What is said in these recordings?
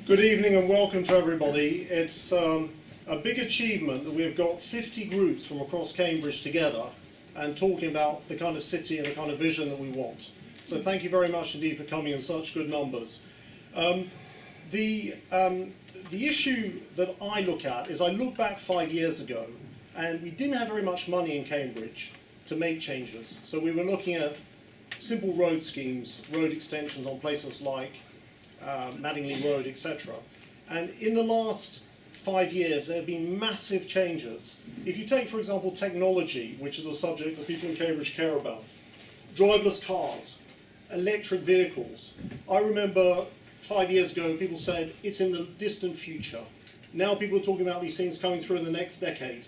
Good evening and welcome to everybody. It's a big achievement that we've got 50 groups from across Cambridge together and talking about the kind of city and the kind of vision that we want. So thank you very much indeed for coming in such good numbers. The issue that I look at is I look back 5 years ago and we didn't have very much money in Cambridge to make changes. So we were looking at simple road schemes, road extensions on places like Madingley Road, etc. And in the last 5 years, there have been massive changes. If you take, for example, technology, which is a subject that people in Cambridge care about, driverless cars, electric vehicles. I remember 5 years ago, people said it's in the distant future. Now people are talking about these things coming through in the next decade.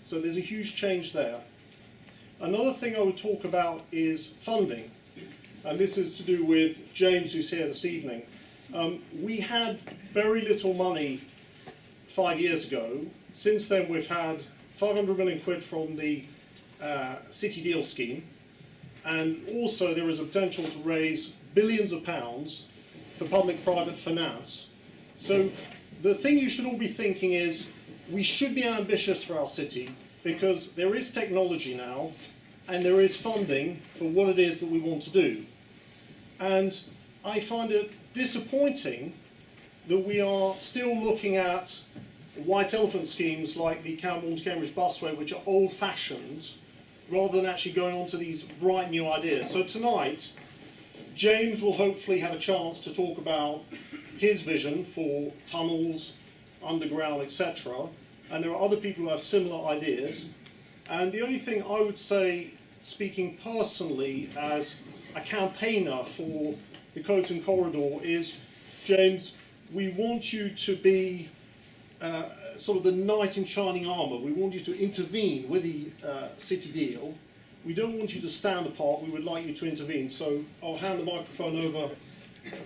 So there's a huge change there. Another thing I would talk about is funding. And this is to do with James, who's here this evening. We had very little money 5 years ago. Since then, we've had 500 million quid from the City Deal scheme, and also there is a potential to raise billions of pounds for public-private finance. So the thing you should all be thinking is, we should be ambitious for our city, because there is technology now, and there is funding for what it is that we want to do. And I find it disappointing that we are still looking at white elephant schemes like the Camborne to Cambridge busway, which are old-fashioned, rather than actually going on to these bright new ideas. So tonight, James will hopefully have a chance to talk about his vision for tunnels, underground, etc. And there are other people who have similar ideas. And the only thing I would say, speaking personally as a campaigner for the Coton Corridor, is, James, we want you to be sort of the knight in shining armour. We want you to intervene with the City Deal. We don't want you to stand apart. We would like you to intervene. So I'll hand the microphone over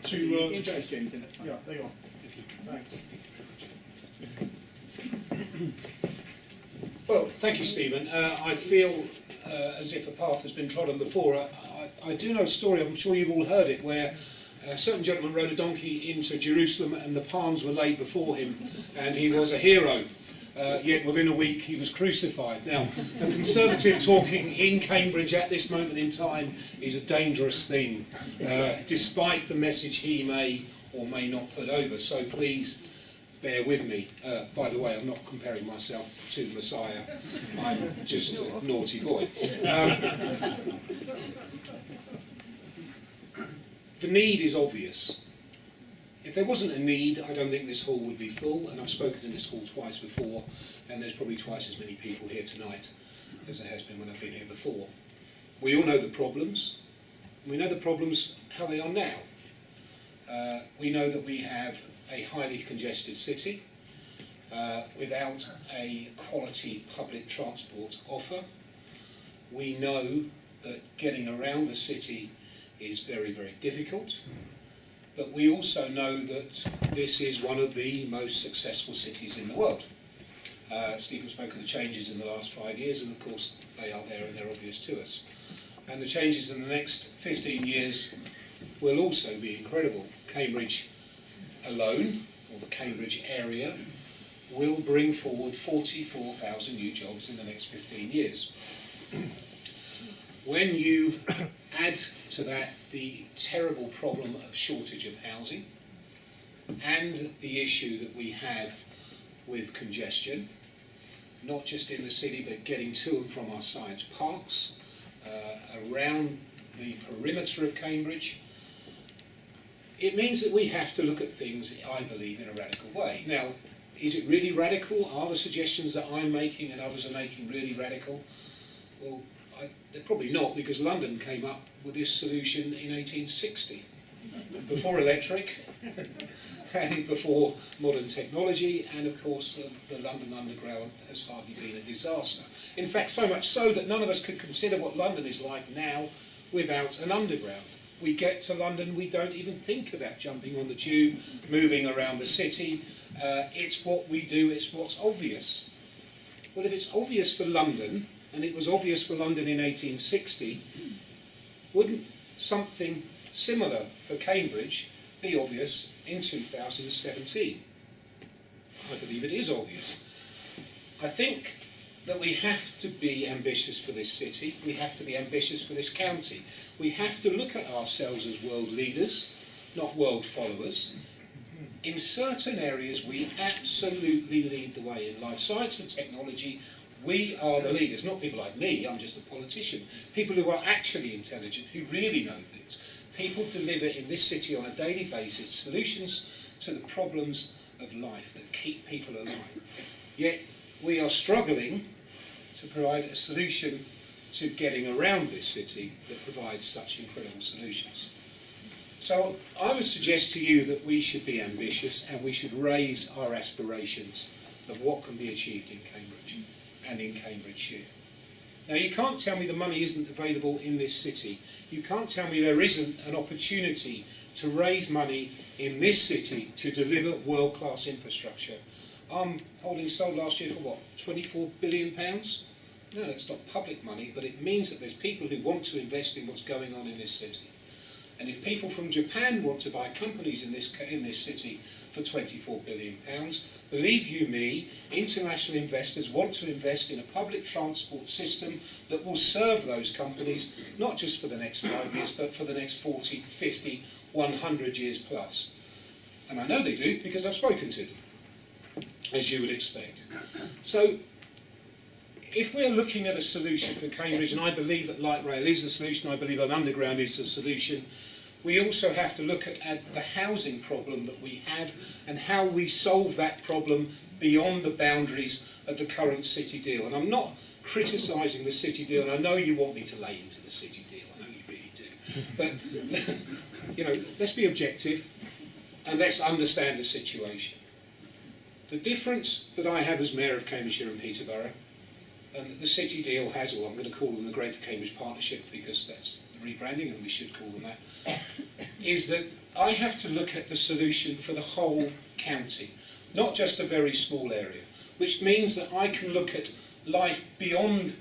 to James. Yeah, there you are. Thanks. Well, thank you, Stephen. I feel as if a path has been trodden before. I do know a story, I'm sure you've all heard it, where a certain gentleman rode a donkey into Jerusalem and the palms were laid before him, and he was a hero. Yet within a week he was crucified. Now, a Conservative talking in Cambridge at this moment in time is a dangerous thing, despite the message he may or may not put over. So please bear with me. By the way, I'm not comparing myself to the Messiah. I'm just a naughty boy. The need is obvious. If there wasn't a need, I don't think this hall would be full, and I've spoken in this hall twice before, and there's probably twice as many people here tonight as there has been when I've been here before. We all know the problems. We know the problems, how they are now. We know that we have a highly congested city without a quality public transport offer. We know that getting around the city is very, very difficult, but we also know that this is one of the most successful cities in the world. Stephen spoke of the changes in the last 5 years, and of course they are there and they're obvious to us. And the changes in the next 15 years will also be incredible. Cambridge alone, or the Cambridge area, will bring forward 44,000 new jobs in the next 15 years. When you add to that the terrible problem of shortage of housing and the issue that we have with congestion, not just in the city but getting to and from our science parks, around the perimeter of Cambridge, it means that we have to look at things, I believe, in a radical way. Now, is it really radical? Are the suggestions that I'm making and others are making really radical? Well, they're probably not, because London came up with this solution in 1860, before electric and before modern technology, and of course the London Underground has hardly been a disaster. In fact, so much so that none of us could consider what London is like now without an underground. We get to London, we don't even think about jumping on the tube, moving around the city. It's what we do, it's what's obvious. Well, if it's obvious for London, and it was obvious for London in 1860, wouldn't something similar for Cambridge be obvious in 2017? I believe it is obvious. I think that we have to be ambitious for this city, we have to be ambitious for this county. We have to look at ourselves as world leaders, not world followers. In certain areas we absolutely lead the way. In life science and technology, we are the leaders, not people like me, I'm just a politician. People who are actually intelligent, who really know things. People deliver in this city on a daily basis solutions to the problems of life that keep people alive. Yet we are struggling to provide a solution to getting around this city that provides such incredible solutions. So I would suggest to you that we should be ambitious and we should raise our aspirations of what can be achieved in Cambridge and in Cambridgeshire. Now you can't tell me the money isn't available in this city. You can't tell me there isn't an opportunity to raise money in this city to deliver world-class infrastructure. Holdings sold last year for what, £24 billion? No, that's not public money, but it means that there's people who want to invest in what's going on in this city. And if people from Japan want to buy companies in this city for £24 billion, believe you me, international investors want to invest in a public transport system that will serve those companies, not just for the next 5 years, but for the next 40, 50, 100 years plus. And I know they do because I've spoken to them, as you would expect. So, if we're looking at a solution for Cambridge, and I believe that light rail is the solution, I believe that underground is the solution, we also have to look at the housing problem that we have and how we solve that problem beyond the boundaries of the current city deal. And I'm not criticising the city deal, and I know you want me to lay into the city deal, I know you really do. But, you know, let's be objective and let's understand the situation. The difference that I have as Mayor of Cambridgeshire and Peterborough, and the city deal has, or I'm going to call them the Greater Cambridge Partnership because that's the rebranding and we should call them that, is that I have to look at the solution for the whole county, not just a very small area, which means that I can look at life beyond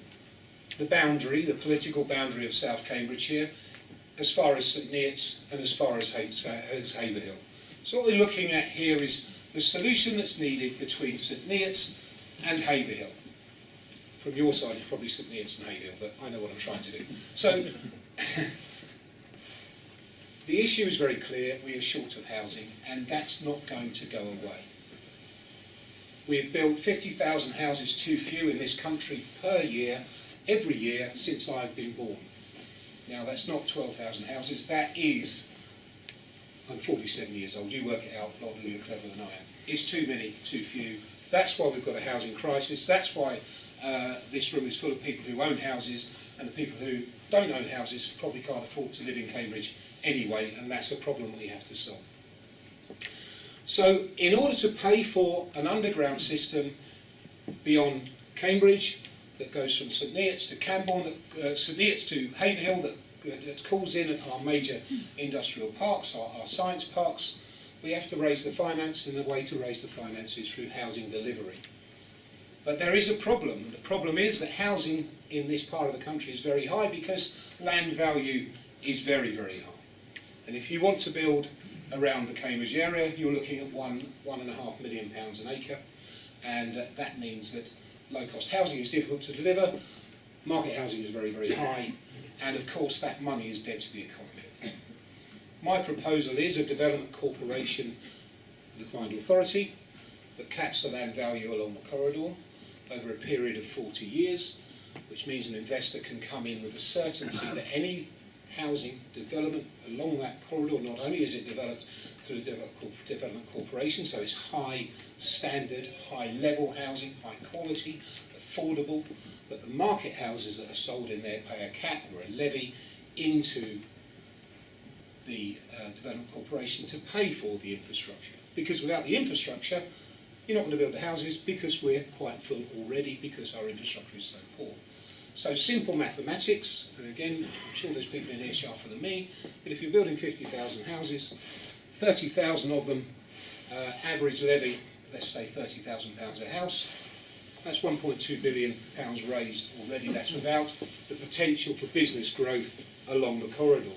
the boundary, the political boundary of South Cambridgeshire, as far as St.Its and as far as Haverhill. So what we're looking at here is the solution that's needed between St.Its and Haverhill. From your side, it's probably St.Its and Haverhill, but I know what I'm trying to do. So, the issue is very clear. We are short of housing, and that's not going to go away. We've built 50,000 houses too few in this country per year, every year since I've been born. Now, that's not 12,000 houses. That is, I'm 47 years old. You work it out. A lot of you are cleverer than I am. It's too many, too few. That's why we've got a housing crisis. That's why this room is full of people who own houses, and the people who don't own houses probably can't afford to live in Cambridge anyway, and that's a problem we have to solve. So in order to pay for an underground system beyond Cambridge that goes from St.Its to Camborne, St.Its to Haverhill, that calls in our major industrial parks, our science parks, we have to raise the finance, and the way to raise the finance is through housing delivery. But there is a problem, and the problem is that housing in this part of the country is very high because land value is very, very high. And if you want to build around the Cambridge area, you're looking at £1.5 million an acre, and that means that low-cost housing is difficult to deliver, market housing is very, very high, and of course that money is dead to the economy. My proposal is a development corporation, the Combined Authority, that caps the land value along the corridor over a period of 40 years, which means an investor can come in with a certainty that any housing development along that corridor, not only is it developed through the development corporation, so it's high standard, high level housing, high quality, affordable, but the market houses that are sold in there pay a cap or a levy into the development corporation to pay for the infrastructure. Because without the infrastructure, you're not going to build the houses because we're quite full already because our infrastructure is so poor. So simple mathematics, and again, I'm sure there's people in here sharper than me, but if you're building 50,000 houses, 30,000 of them average levy, let's say £30,000 a house, that's £1.2 billion raised already. That's without the potential for business growth along the corridor.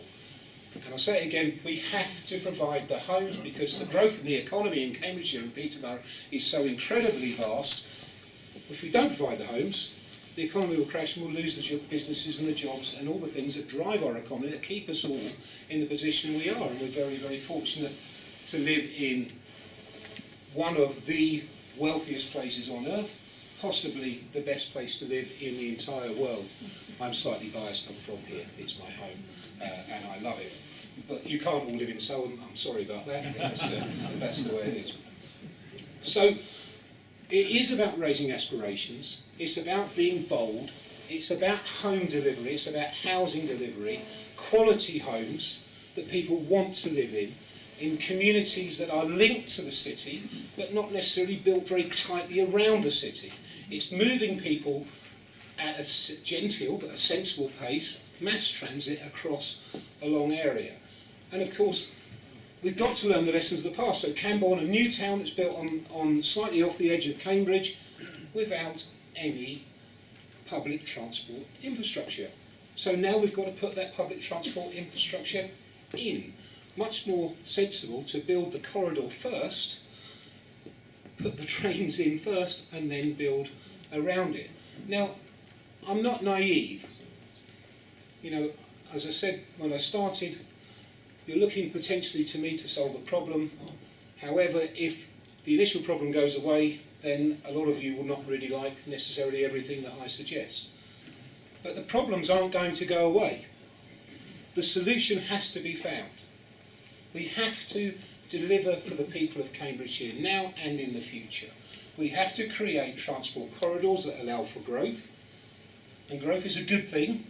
And I'll say it again, we have to provide the homes because the growth in the economy in Cambridgeshire and Peterborough is so incredibly vast. If we don't provide the homes, the economy will crash and we'll lose the businesses and the jobs and all the things that drive our economy, that keep us all in the position we are. And we're very, very fortunate to live in one of the wealthiest places on earth, possibly the best place to live in the entire world. I'm slightly biased, I'm from here, it's my home, and I love it. But you can't all live in Selham, I'm sorry about that, but that's the way it is. So, it is about raising aspirations, it's about being bold, it's about home delivery, it's about housing delivery, quality homes that people want to live in communities that are linked to the city, but not necessarily built very tightly around the city. It's moving people at a genteel but a sensible pace, mass transit across a long area. And of course, we've got to learn the lessons of the past. So Camborne, a new town that's built on slightly off the edge of Cambridge, without any public transport infrastructure. So now we've got to put that public transport infrastructure in. Much more sensible to build the corridor first, put the trains in first, and then build around it. Now, I'm not naive. You know, as I said when I started, you're looking potentially to me to solve a problem. However, if the initial problem goes away, then a lot of you will not really like necessarily everything that I suggest. But the problems aren't going to go away. The solution has to be found. We have to deliver for the people of Cambridgeshire now and in the future. We have to create transport corridors that allow for growth, and growth is a good thing.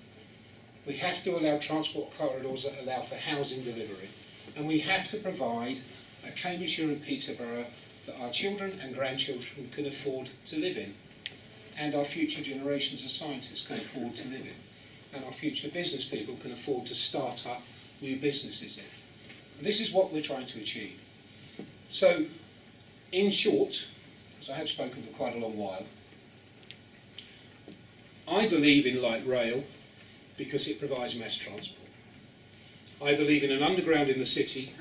We have to allow transport corridors that allow for housing delivery, and we have to provide a Cambridgeshire and Peterborough that our children and grandchildren can afford to live in, and our future generations of scientists can afford to live in, and our future business people can afford to start up new businesses in. This is what we're trying to achieve. So, in short, as I have spoken for quite a long while, I believe in light rail because it provides mass transport. I believe in an underground in the city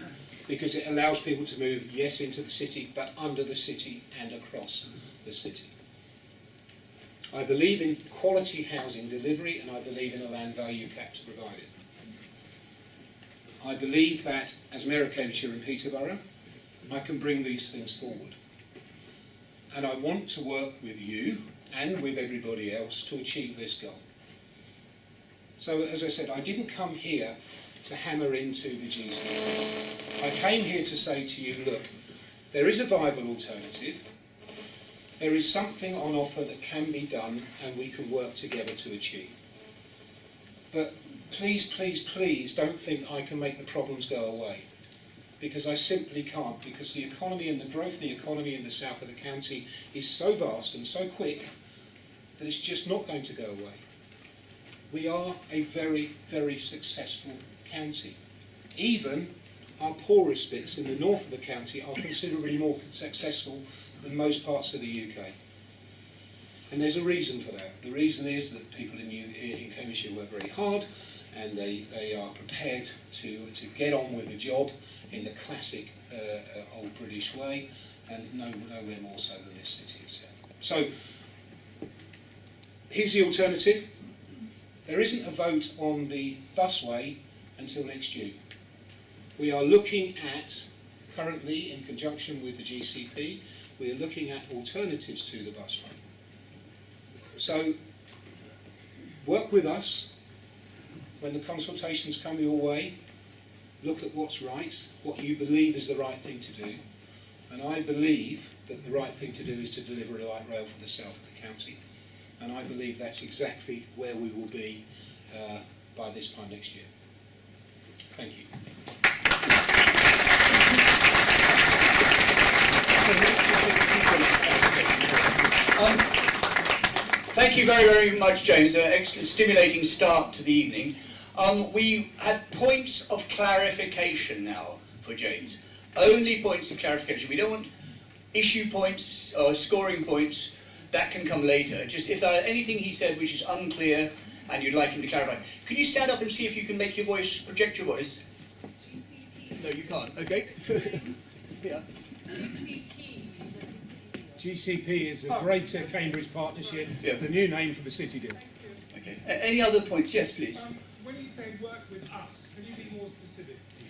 because it allows people to move, yes, into the city, but under the city and across the city. I believe in quality housing delivery, and I believe in a land value cap to provide it. I believe that, as Mayor of Cambridgeshire and Peterborough, I can bring these things forward. And I want to work with you and with everybody else to achieve this goal. So, as I said, I didn't come here to hammer into the GC. I came here to say to you, look, there is a viable alternative. There is something on offer that can be done and we can work together to achieve. But please, please, please don't think I can make the problems go away, because I simply can't, because the economy and the growth of the economy in the south of the county is so vast and so quick that it's just not going to go away. We are a very, very successful county. Even our poorest bits in the north of the county are considerably more successful than most parts of the UK. And there's a reason for that. The reason is that people in Cambridgeshire work very hard, and they are prepared to get on with the job in the classic old British way, and nowhere more so than this city itself. So, here's the alternative. There isn't a vote on the busway until next June. We are looking at, currently in conjunction with the GCP, we are looking at alternatives to the busway. So, work with us. When the consultations come your way, look at what's right, what you believe is the right thing to do. And I believe that the right thing to do is to deliver a light rail for the south of the county. And I believe that's exactly where we will be by this time next year. Thank you. Thank you very, very much, James. An excellent, stimulating start to the evening. We have points of clarification now for James. Only points of clarification. We don't want issue points or scoring points. That can come later. Just if there are anything he said which is unclear and you'd like him to clarify. Could you stand up and see if you can make your voice, project your voice? No, you can't. Okay. Yeah. GCP is the Greater Cambridge Partnership, Yeah. the new name for the city deal. Okay. Any other points? Yes, please. When you say work with us, can you be more specific, please?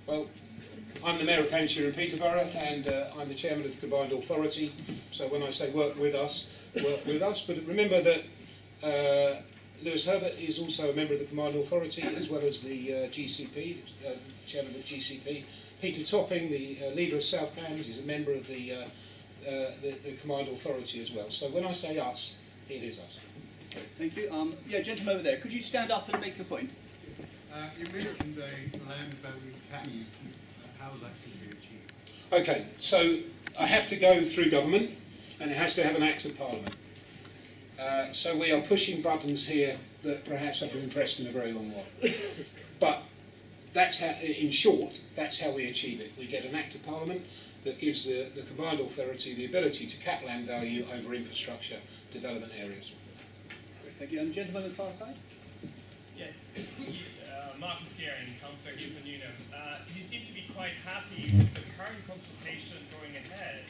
Well, I'm the Mayor of Cambridgeshire and Peterborough, and I'm the Chairman of the Combined Authority. So when I say work with us, but remember that Lewis Herbert is also a member of the Combined Authority, as well as the GCP, Chairman of GCP. Peter Topping, the leader of South Cambs, is a member of the Combined Authority as well. So when I say us, it is us. Thank you. Yeah, gentleman over there. Could you stand up and make your point? You mentioned a land value cap. How is that going to be achieved? Okay, so I have to go through government, and it has to have an act of parliament. So we are pushing buttons here that perhaps haven't been pressed in a very long while. But that's how, in short, that's how we achieve it. We get an act of parliament that gives the Combined Authority the ability to cap land value over infrastructure development areas. Thank you. And gentleman on the far side? Yes, Marcus Gearing, Councillor here for Newnham. You seem to be quite happy with the current consultation going ahead,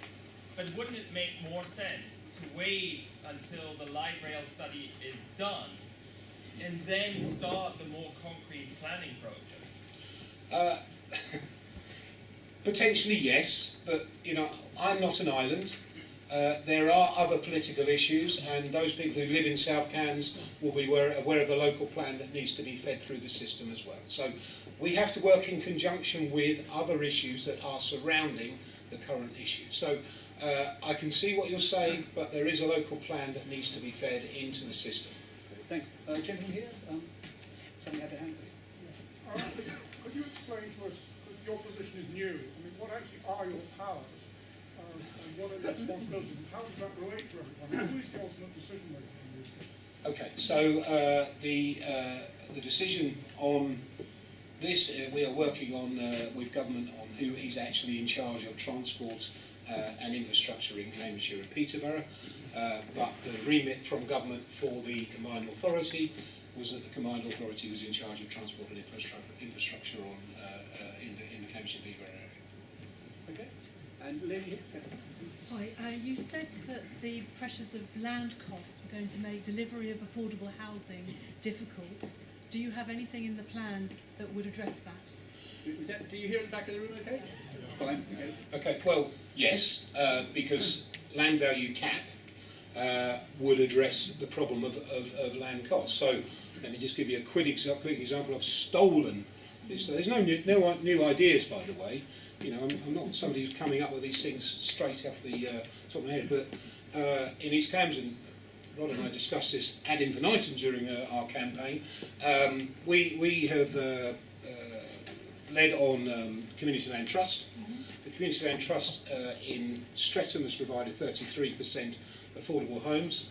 but wouldn't it make more sense to wait until the light rail study is done and then start the more concrete planning process? Potentially yes, but you know, I'm not an island. There are other political issues, and those people who live in South Cambs will be aware of the local plan that needs to be fed through the system as well. So we have to work in conjunction with other issues that are surrounding the current issue. So I can see what you're saying, but there is a local plan that needs to be fed into the system. Thank you. Gentleman here? Something had a hand. Could you explain to us, because your position is new, I mean, what actually are your powers and what are the responsibilities, and how does that relate to everyone? Who is the ultimate decision maker in this thing? Okay, so the decision on this, we are working on with government on who is actually in charge of transport and infrastructure in Cambridgeshire and Peterborough, but the remit from government for the Combined Authority was that the Combined Authority was in charge of transport and infrastructure on, in the Cambridgeshire and Peterborough area. Okay. And lady here? Hi, you said that the pressures of land costs were going to make delivery of affordable housing difficult. Do you have anything in the plan that would address that? Do you hear at the back of the room okay? Fine. Okay, well, yes, because land value cap would address the problem of land costs. So let me just give you a quick example. I've stolen this. So there's no new ideas, by the way. You know, I'm not somebody who's coming up with these things straight off the top of my head, but in East Cambs, and Rod and I discussed this ad infinitum during our campaign, we have led on Community Land Trust. The Community Land Trust in Streatham has provided 33% affordable homes.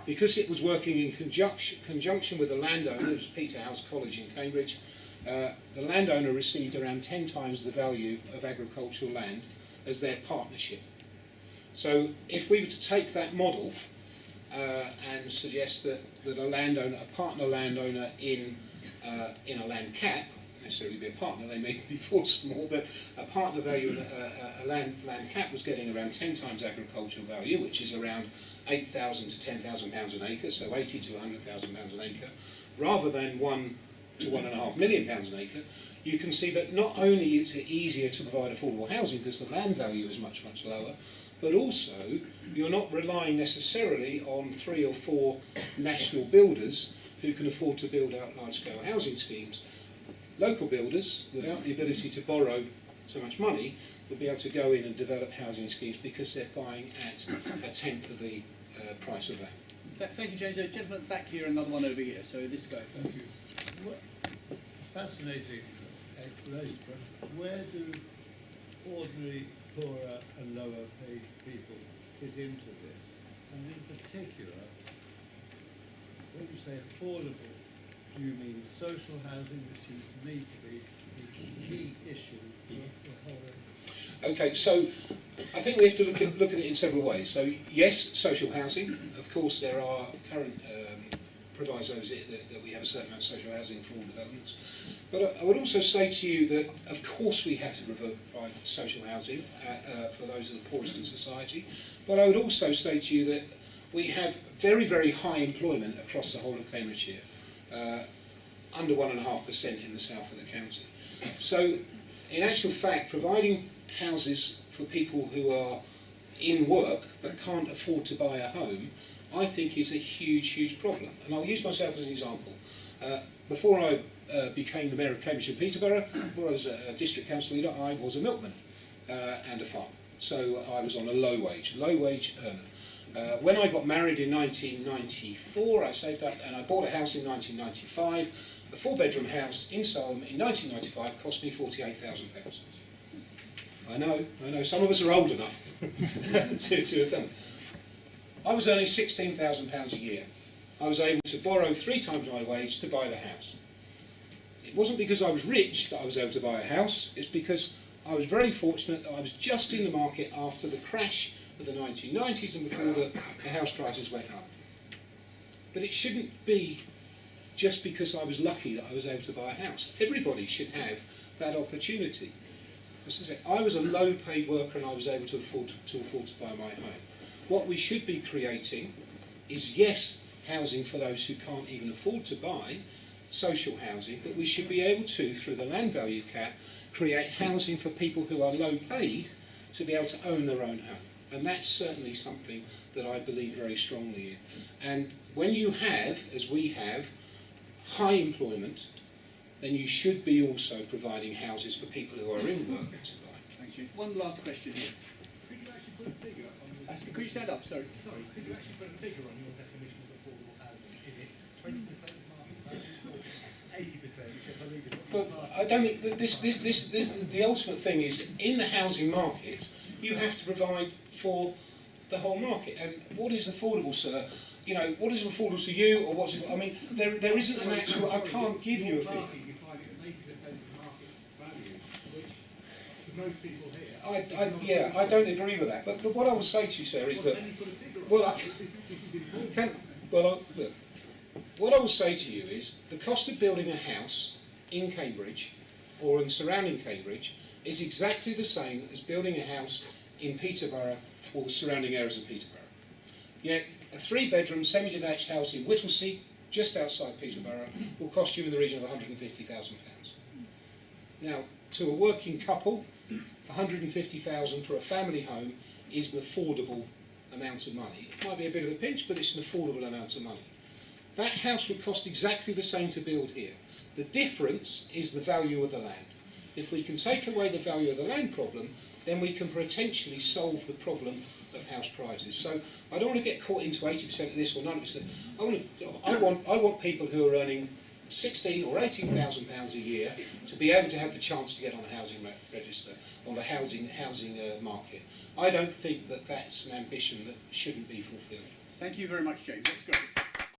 Because it was working in conjunction with the landowner, it was Peterhouse College in Cambridge, the landowner received around 10 times the value of agricultural land as their partnership. So if we were to take that model and suggest that a partner landowner in a land cap, not necessarily be a partner, they may be forced more, but a partner value in a land cap was getting around 10 times agricultural value, which is around £8,000 to £10,000 an acre, so £80,000 to £100,000 an acre, rather than £1 to £1.5 million an acre. You can see that not only is it easier to provide affordable housing because the land value is much, much lower, but also you're not relying necessarily on 3 or 4 national builders who can afford to build out large-scale housing schemes. Local builders, without the ability to borrow so much money, will be able to go in and develop housing schemes because they're buying at a tenth of the price of that. Thank you, James. A gentleman back here, another one over here. So this guy. Thank you. Fascinating explanation, but where do ordinary, poorer and lower paid people fit into this? And in particular, when you say affordable, do you mean social housing, which seems to me to be the key issue for the whole? Okay, so I think we have to look at it in several ways. So yes, social housing. Of course, there are current provisos that we have a certain amount of social housing for all developments. But I would also say to you that, of course, we have to provide social housing for those of the poorest in society. But I would also say to you that we have very, very high employment across the whole of Cambridgeshire, under 1.5% in the south of the county. So, in actual fact, providing houses for people who are in work but can't afford to buy a home, I think is a huge, huge problem. And I'll use myself as an example. Before I became the Mayor of Cambridge and Peterborough, before I was a district council leader, I was a milkman and a farmer. So I was on a low wage earner. When I got married in 1994, I saved up and I bought a house in 1995. A 4-bedroom house in Solm in 1995 cost me £48,000. I know, some of us are old enough to have done it. I was earning £16,000 a year. I was able to borrow 3 times my wage to buy the house. It wasn't because I was rich that I was able to buy a house, it's because I was very fortunate that I was just in the market after the crash of the 1990s and before the house prices went up. But it shouldn't be just because I was lucky that I was able to buy a house. Everybody should have that opportunity. As I say, I was a low-paid worker and I was able to afford to buy my home. What we should be creating is, yes, housing for those who can't even afford to buy, social housing, but we should be able to, through the land value cap, create housing for people who are low paid to be able to own their own home. And that's certainly something that I believe very strongly in. And when you have, as we have, high employment, then you should be also providing houses for people who are in work to buy. Thank you. One last question here. Could you actually put a figure on your Could you stand up? Sorry. Sorry, could you actually put a figure on your definition of affordable housing? Is it 20% market value or 80%? Because I think it's But I don't think that the ultimate thing is, in the housing market, you have to provide for the whole market. And what is affordable, sir? You know, what is affordable to you, or what's it? I mean, there isn't an actual. I can't give you a figure. You find it as 80% of market value, which for most people here. I don't agree with that. But what I would say to you, sir, is that look. What I will say to you is the cost of building a house in Cambridge or in surrounding Cambridge is exactly the same as building a house in Peterborough or the surrounding areas of Peterborough. Yet a 3-bedroom semi-detached house in Whittlesea, just outside Peterborough, will cost you in the region of £150,000. Now, to a working couple, £150,000 for a family home is an affordable amount of money. It might be a bit of a pinch, but it's an affordable amount of money. That house would cost exactly the same to build here. The difference is the value of the land. If we can take away the value of the land problem, then we can potentially solve the problem of house prices. So I don't want to get caught into 80% of this or 90%. I want people who are earning £16,000 or £18,000 a year to be able to have the chance to get on the housing register, on the housing market. I don't think that that's an ambition that shouldn't be fulfilled. Thank you very much, James. That's great.